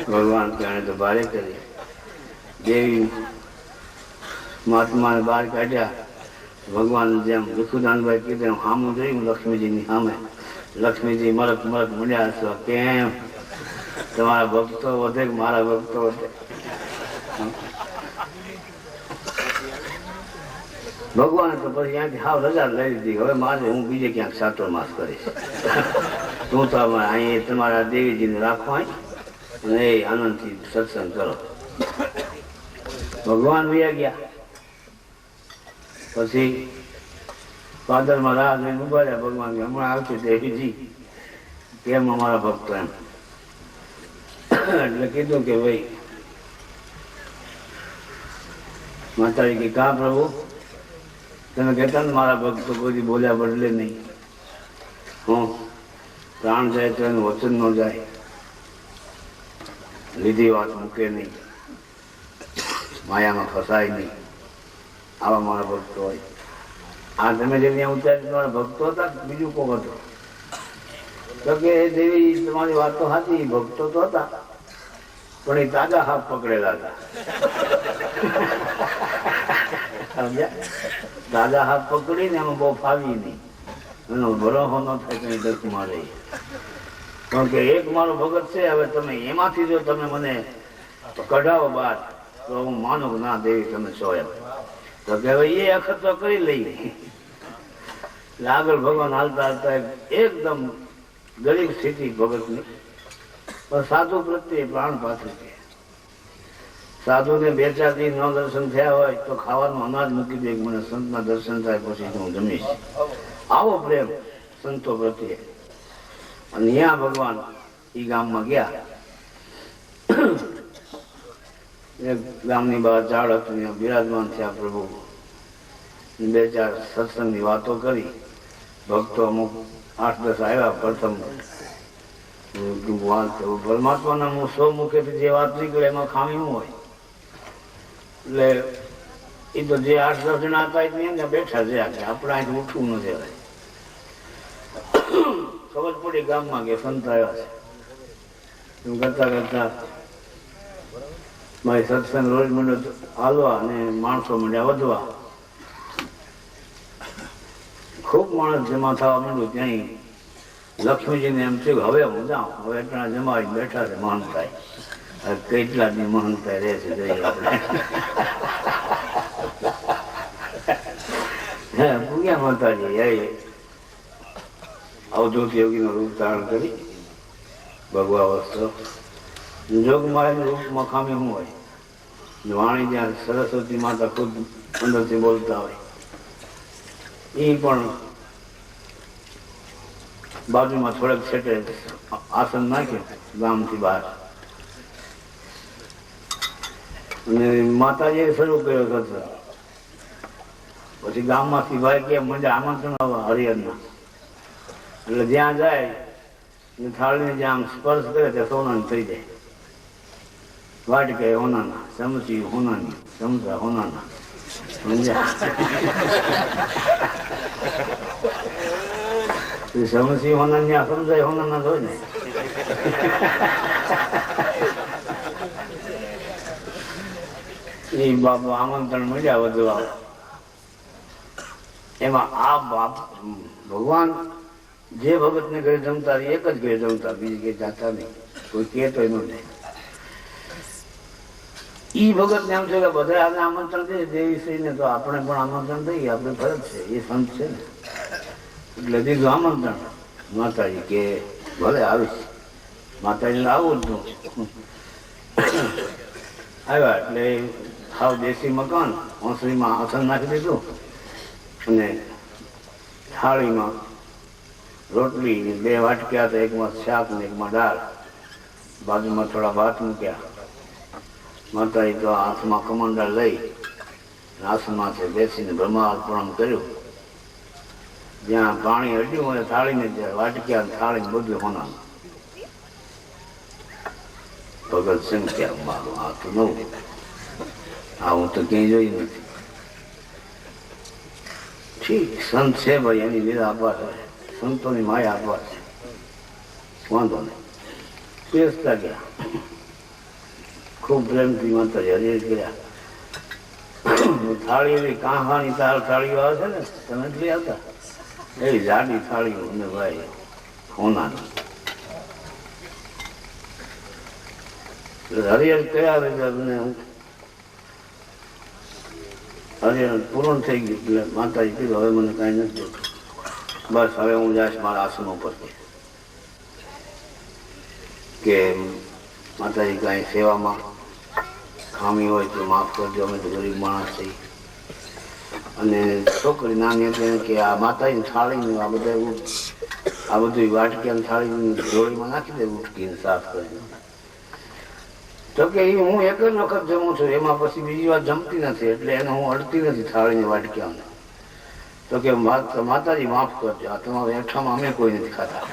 ભગવાન જાણે તો ભારે કરી દેવી મહાત્માને બહાર કાઢ્યા. ભગવાન જેમ વિખુદાનભાઈ કીધું સામું જોયું લક્ષ્મીજીની સામે. લક્ષ્મીજી મરક મરક મળ્યા છો. કેમ તમારા ભક્તો વધે કે મારા ભક્તો વધે? ભગવાને તો પછી ત્યાંથી હાવ રજા લઈ લીધી. હવે મારે હું બીજે ક્યાંક સાતો માસ કરીશ. તું તો અહીં તમારા દેવીજીને રાખો અને એ આનંદથી સત્સંગ કરો. ભગવાન વયા ગયા. પછી પાદરમાં રાહ જોઈને ઉભા રહ્યા. ભગવાન હમણાં આવશે દેવીજી, કેમ અમારા ભક્તો એમ. એટલે કીધું કે ભાઈ માતાજી કે કા પ્રભુ તમે કહેતા ને મારા ભક્તો કોઈ બોલ્યા બદલે નહીં. હું પ્રાણ જાય તો એનું વચન ન જાય, લીધી વાત મૂકે નહીં, માયામાં ફસાય નહીં. આવા મારા ભક્તો હોય. આ તમે જે ત્યાં ઉતારી તમારા ભક્તો હતા, બીજું કોક હતો. તો કે દેવી તમારી વાત તો હતી, ભક્તો તો હતા પણ એ તાજા હાથ પકડેલા હતા. દાદા હાથ પકડીને એમાં બહુ ફાવી નહીં. એનો ભરોસો ન થાય કઈ દર્શમાં રહી. કારણ કે એક મારો ભગત છે, હવે તમે એમાંથી જો તમે મને કઢાવો બહાર તો હું માનું ના દેવી તમે છો એમ. તો કે હવે એ અખત તો કરી લઈએ. આગળ ભગવાન હાલતા હાલતા એકદમ ગરીબ સ્થિતિ ભગતની, પણ સાધુ પ્રત્યે પ્રાણ પાછું છે. સાધુ ને 2-4 દી ન દર્શન થયા હોય તો ખાવાનું અનાજ મૂકી દે, મને સંતના દર્શન થાય પછી હું જમીશ. આવો પ્રેમ સંતો પ્રત્યે. અને ત્યાં ભગવાન એ ગામમાં ગયા. એક ગામની બહાર ઝાડ હતું, ત્યાં બિરાજમાન થયા પ્રભુ. 2-4 સત્સંગની વાતો કરી. ભક્તો અમુક 8-10 આવ્યા. પ્રથમ પરમાત્માના હું 100 મુખેથી જે વાત નીકળે એમાં ખામી શું હોય? એટલે એ તો જે 8-10 જણા હતા એને બેઠા છે. આપણે અહીંથી ઉઠવું ન જવાય. ખબર પડી ગામમાં કે સંત આવ્યા છે. એમ કરતા કરતા મારી સત્સંગ રોજ મને હાલવા અને માણસો મળ્યા વધવા. ખૂબ માણસ જમા થવા માંડ્યું. ત્યાં લક્ષ્મીજીને એમ થયું હવે હું જાઉં, હવે એટલા જમાવી બેઠા છે મહંતાઈ. કેટલા દી મહંતાઈ રહે છે જોઈએ આપણે. પૂગ્યા માતાજી અવધૂત યોગીનું રૂપ ધારણ કરી ભગવા વસ્ત્ર જોગમાયાનું રૂપમાં ખામી શું હોય? વાણી જ્યાં સરસ્વતી માતા ખુદ અંદરથી બોલતા હોય. એ પણ બાજુમાં થોડેક છેટે આસન નાખ્યું ગામથી બહાર. અને માતાજીએ શરૂ કર્યો સત્સંગ. પછી ગામમાંથી ભાઈ કે મને આમંત્રણ આવે હરિહરના. એટલે જ્યાં જાય થાળીને જ્યાં સ્પર્શ કરે ત્યાં સોનાની થઈ જાય. વાટકે હોનાના, ચમચી હોનાની, ચમચા હોનાના. સમસી હોનાની આ સમજાય હોનાના હોય ને. એ બાપુ આમંત્રણ મળ્યા વધુ. એમાં આ બાપ ભગવાન જે ભગત ને ઘરે જમતા એક જ ઘરે જમતા, બીજી કઈ જાતા નહીં. કોઈ કહેતો એનું નહીં. ઈ ભગત ને એમ છે કે બધા આને આમંત્રણ દે દેવીશ્રીને, તો આપણે પણ આમંત્રણ દઈએ, આપણે ફરજ છે. એ સંત છે ને એટલે દીધું આમંત્રણ. માતાજી કે ભલે આવીશ. માતાજીને આવું જ નું આવ્યા. એટલે સાવ દેશી મકાન, ઓસરીમાં આસન નાખી દીધું અને થાળીમાં રોટલી 2 વાટક્યા હતા. એકમાં શાક ને એકમાં દાળ. બાજુમાં થોડા ભાત મૂક્યા. માતાજી તો હાથમાં કમંડળ લઈ આસનમાં છે બેસીને બ્રહ્માર્પણ કર્યું. જ્યાં પાણી હટ્યું હોય થાળીને વાટક્યા થાળી બધું હોનાનું. ભગત સિંહ ક્યાં મારું આ તો નવું, આ હું તો ક્યાંય જોઈ નથી. ઠીક સંત છે ભાઈ, એની લીધા આપવા છે, સંતોની માયા આપવા છે, વાંધો નહીં. પીરસતા ગયા. खूब प्रेम थी माता जी हरिहर કર્યા થાળી એવી કાંહાની થાળીઓ આવે છે ને તમે એટલી આવતા એવી જાડી થાળીઓ અને ભાઈ હોનાની હરિહર કર્યા હરિહર પૂર્ણ થઈ ગયું એટલે માતાજી કીધું હવે મને કાંઈ નથી જોતું બસ હવે હું જઈશ મારા આસન ઉપર કે માતાજી કાંઈ સેવામાં ખામી હોય તો માફ કરજો અમે તો ગરીબ માણસ છીએ અને છોકરી નાની હતી કે આ માતાજીની થાળીનું આ બધું વાટકીયાની થાળીની જોડીમાં નાખી દે ઉટકીને સાફ કરીને તો કે એ હું એક જ વખત જમું છું એમાં પછી બીજી વાર જમતી નથી એટલે એને હું અડતી નથી થાળીને વાટકીયાને તો કે માતાજી માફ કરજો આ તમારા હેઠામાં અમે કોઈ નથી ખાતા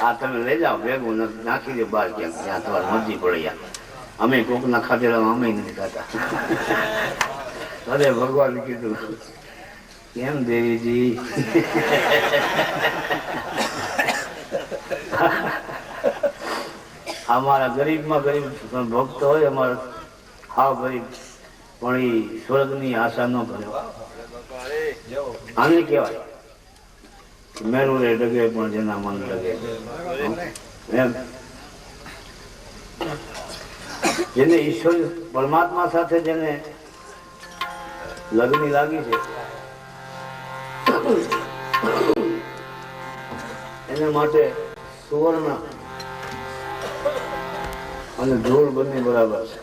આ તમે લઈ જાઓ ભેગું નાખી દો બહાર ક્યાંક ત્યાં તમારે મરજી પડે અમે કોકના ખાધેલા અમે નથી ખાતા અરે ભગવાન કીધું કેમ દેવીજી અમારા ગરીબમાં ગરીબ ભક્ત હોય અમારા હાવ ગરીબ પણ એ સ્વર્ગની આશા ન કરે આને કહેવાય મેરું રે ડગે પણ જેના મન લગે એમ જેને ઈશ્વર પરમાત્મા સાથે જેને લગ્ન લાગી છે એના માટે સુવર્ણ અને ધૂળ બંને બરાબર છે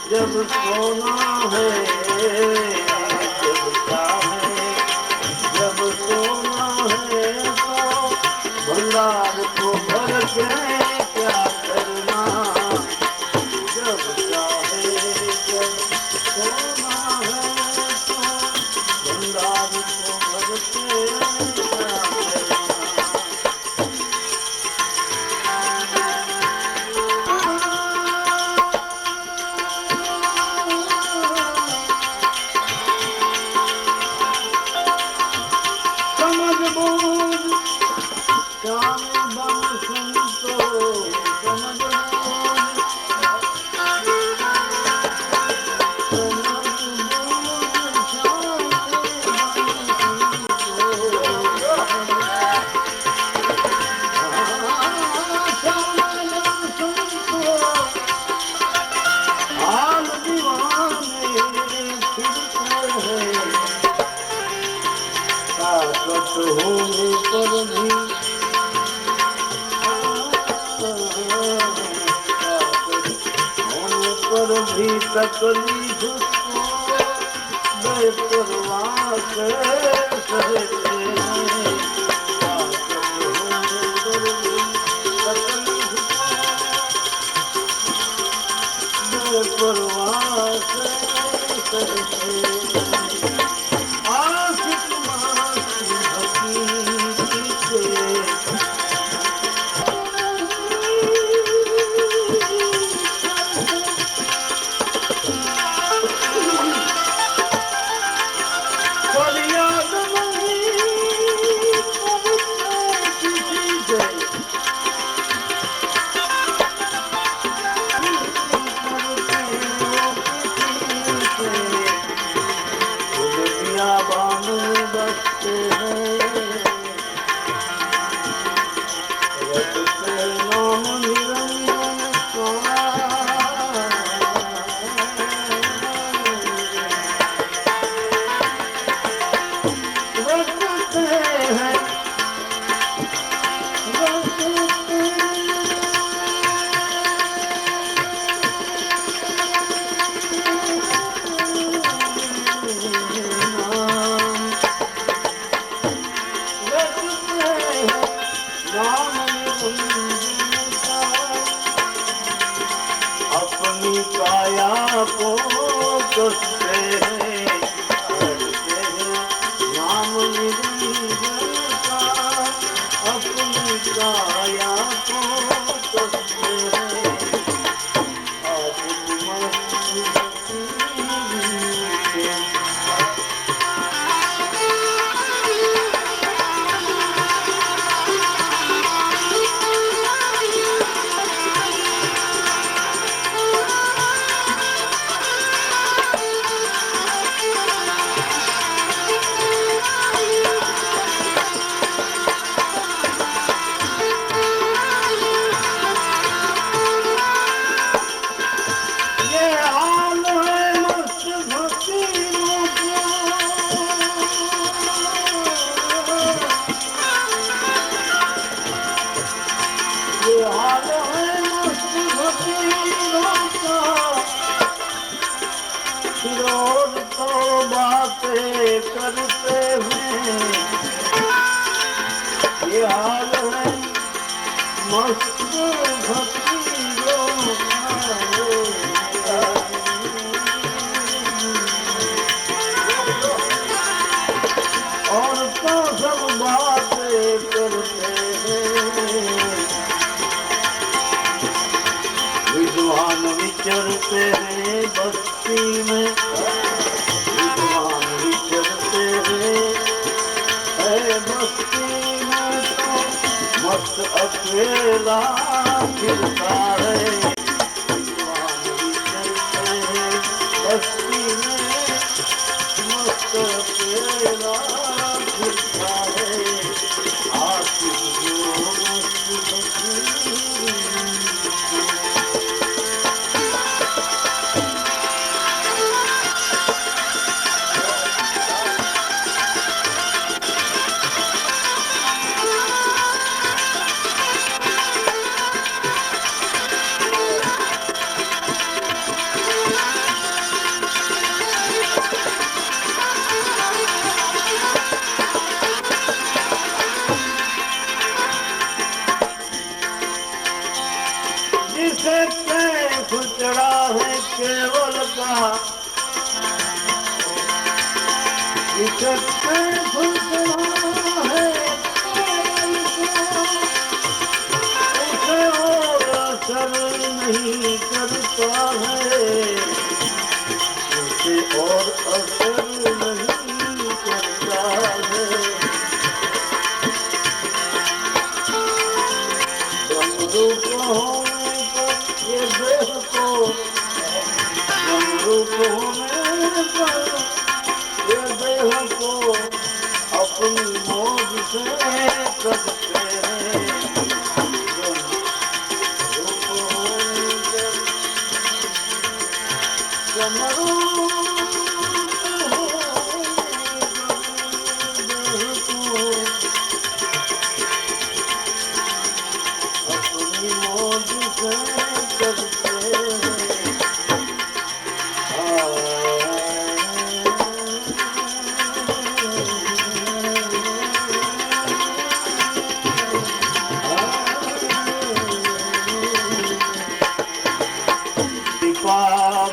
जब सोना है जब सोना है तो भंडार को भर के क्या करना जब चाहे जब सोना है तो भंडार को भर के क्या करना तकलीफ बेपरवाह से बेपरवाह से काया को कसते हैं आप रोज तो बातें करते हैं ये हाल है मस्त फकीरों का और तो सब बातें करते हैं विद्वान विचरते हैं बस्ती में विद्वान विचरते हैं बस्ती में तो मस्त अकेला फिरता है विद्वान विचरते हैं बस्ती में मस्त अकेला फिरता है आशिक जो मस्त फकीर खुचड़ा है केवल का खुचड़ा है उसे और असर नहीं करता है उसे और असर नहीं करता है रूप होने पर ये देह को रूप होने पर ये देह को अपनी मौज से करते हैं रूप होने पर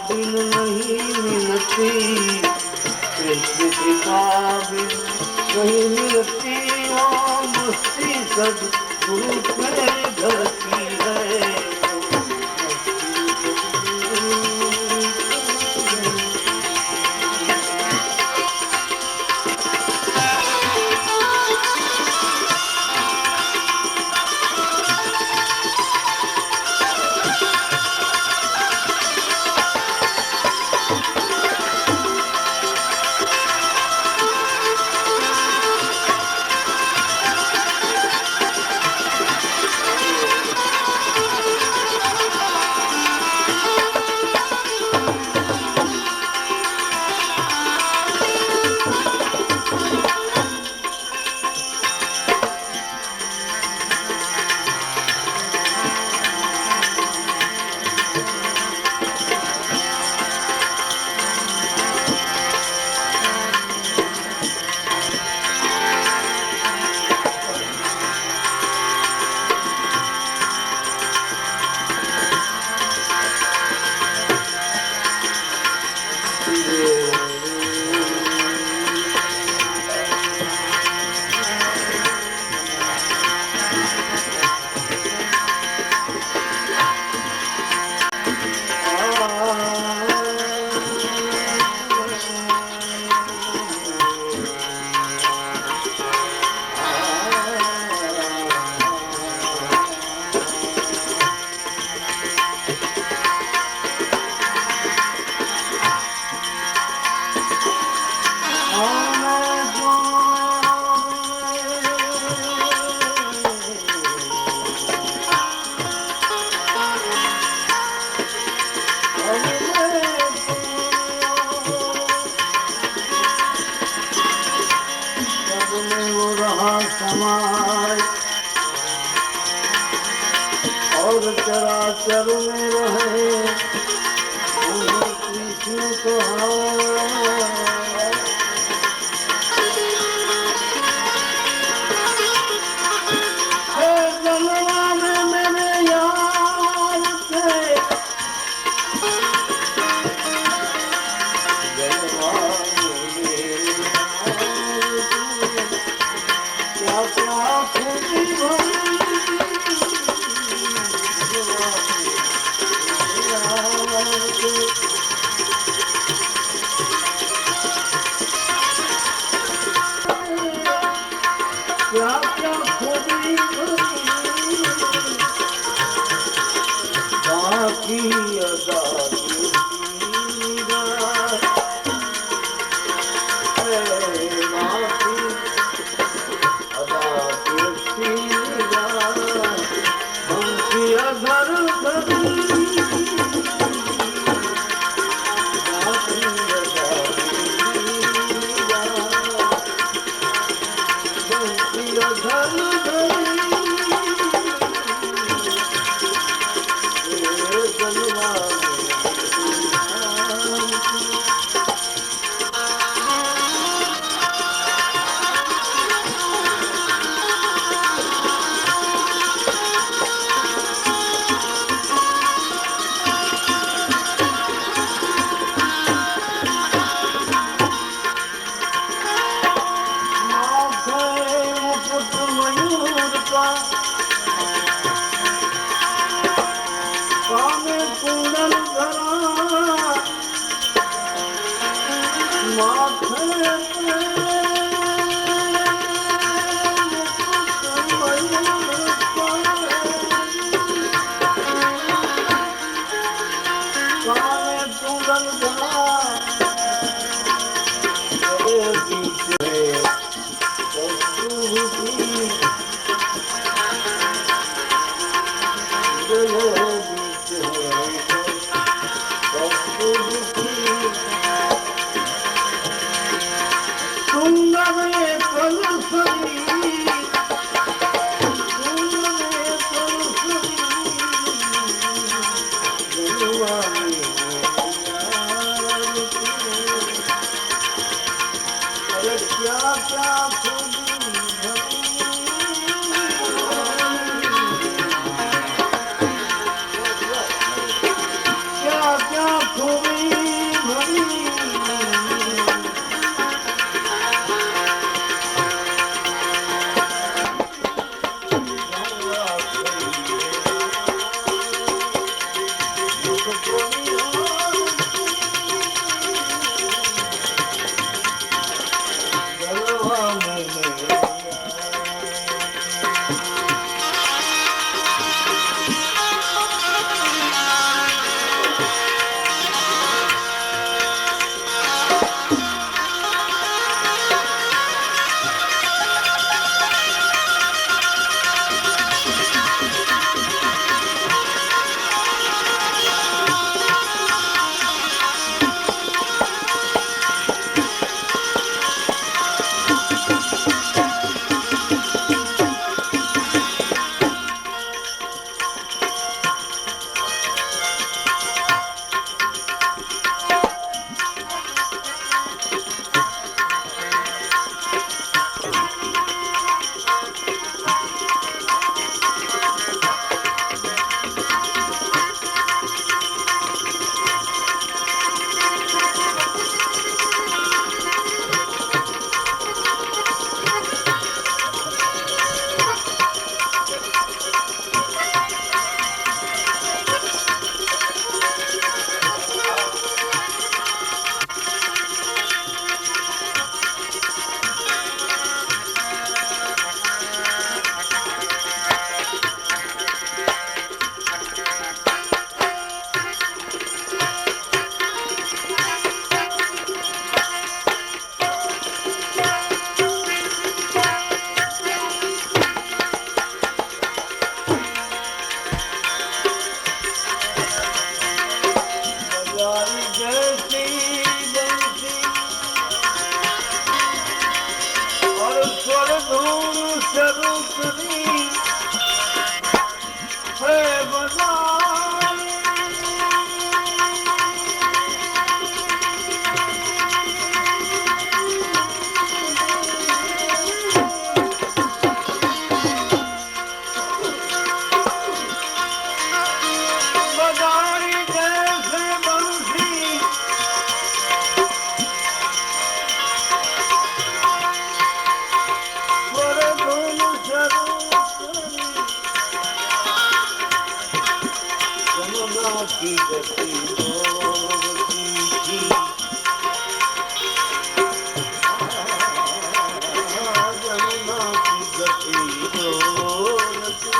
बिन नहीं मिलती कृष्ण कृपा बिन नहीं मिलती वो मस्ती सद्गुरु के घर की है और चराचर में रहे कृष्ण कहा जलवा में मेरे यार थे जलवा में मेरे यार थे क्या खूबी भरी क्या क्या खूबी बाकी अदा की गति जोर की जमुना की गति जोर की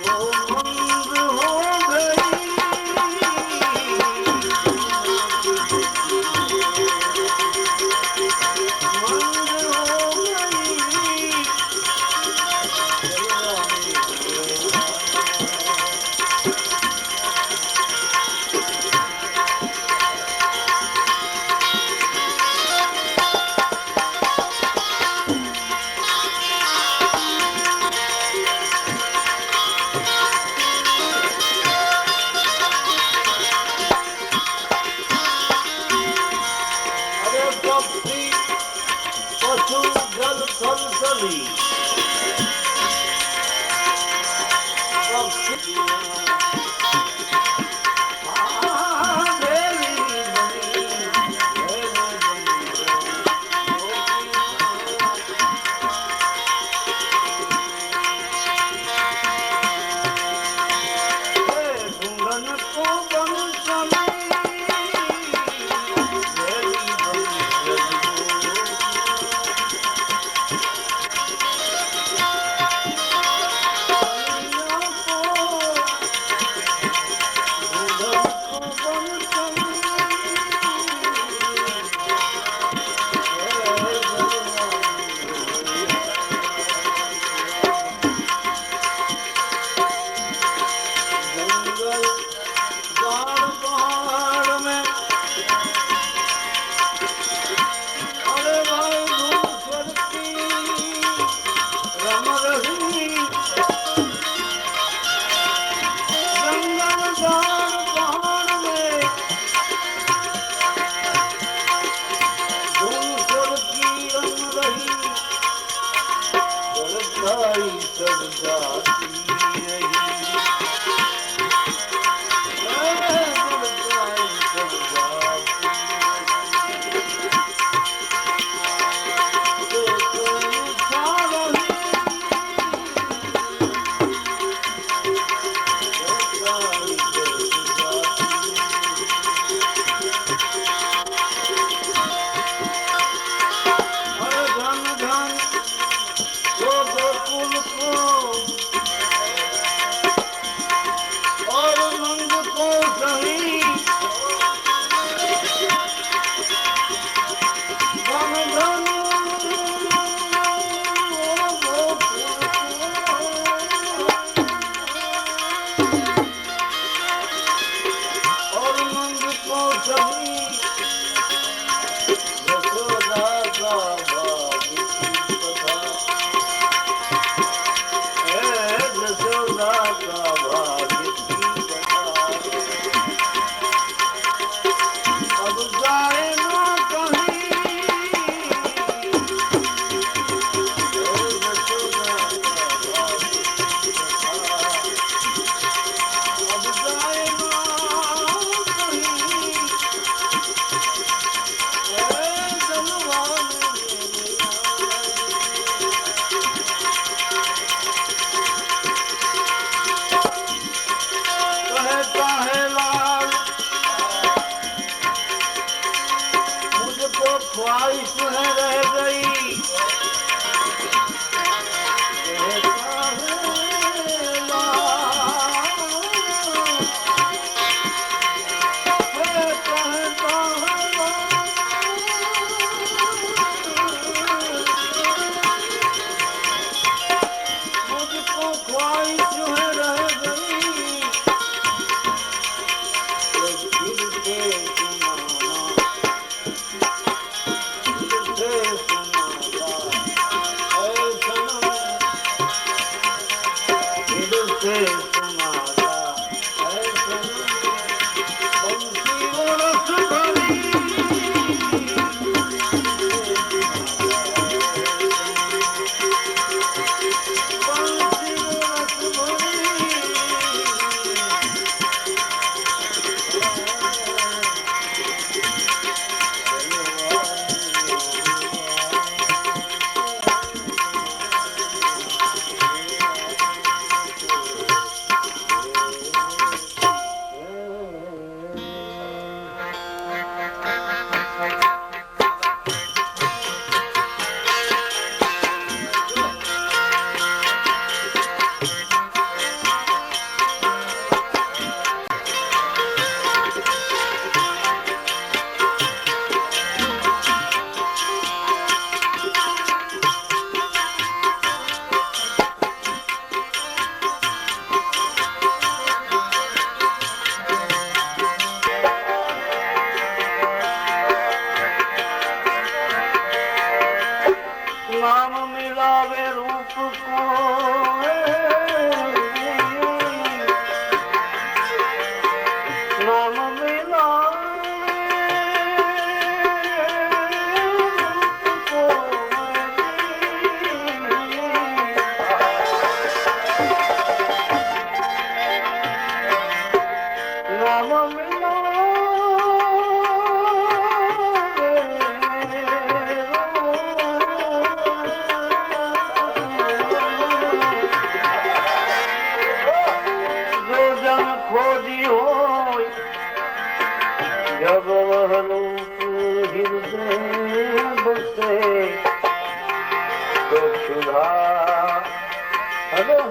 वो मंद हो गई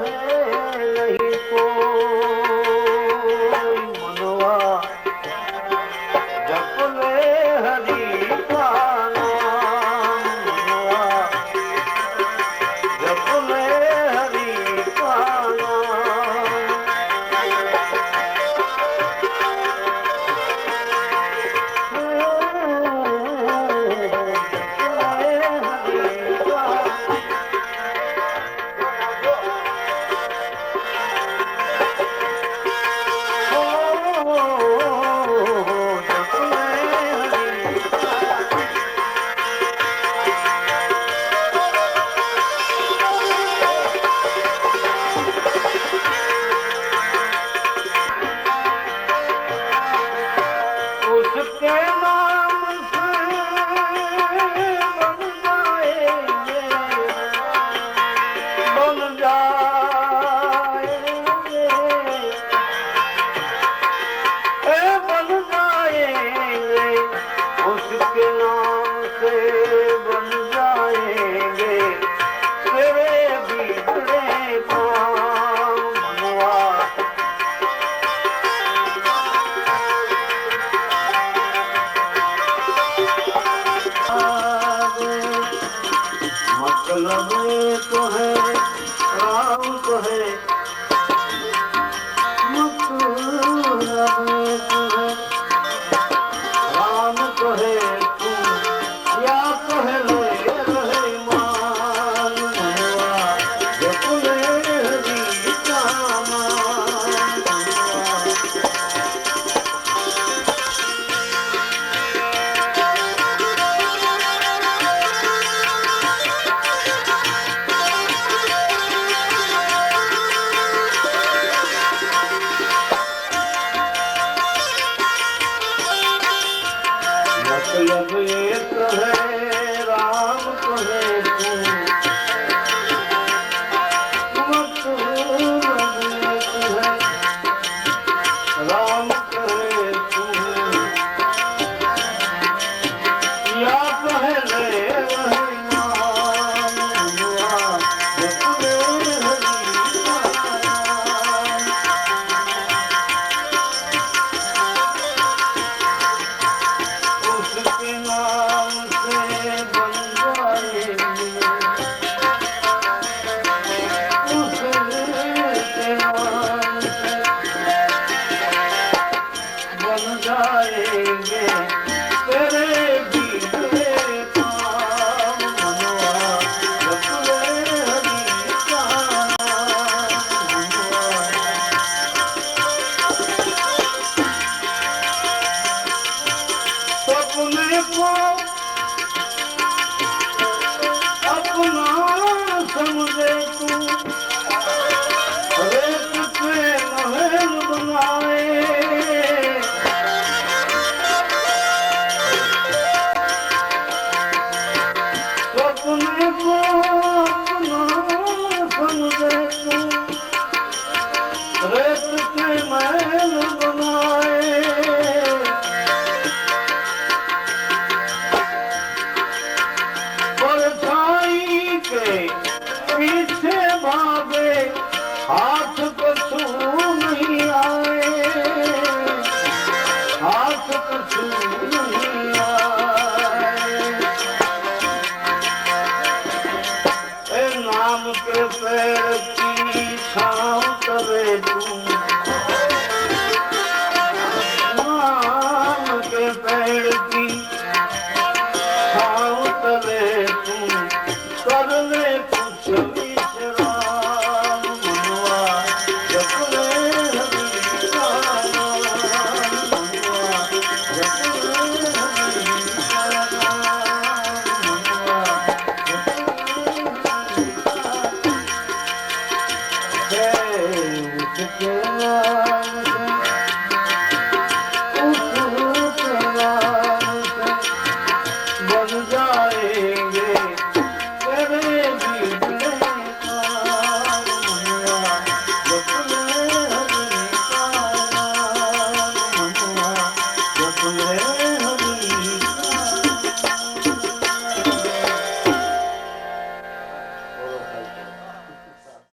है नहीं कोई मनवा जप ले हरि का नाम मनवा जप ले हरि का उसके नाम से बन जाएंगे बन जाएंगे उसके नाम से बन जाएंगे तेरे बिगड़े काम मनवा मतलब तो है राम तो है मतलब तो है राम तो है तू या तो है ले रहे मान मनवा जप ले हरि का नाम मतलब एक है राम तो है तू मतलब एक है राम तो है तू या तो है ले रहे नाम मनवा जप ले हरि का नाम उसके नाम से बन जाएंगे उसके नाम से बन जाएंगे तेरे बिगड़े काम मनवा जप ले हरि का नाम मनवा सपने को अपना समझे तू रेत पे महल बनाए सपने को अपना समझे तू रेत पे महल बनाए परछाई के पीछे भागे हाथ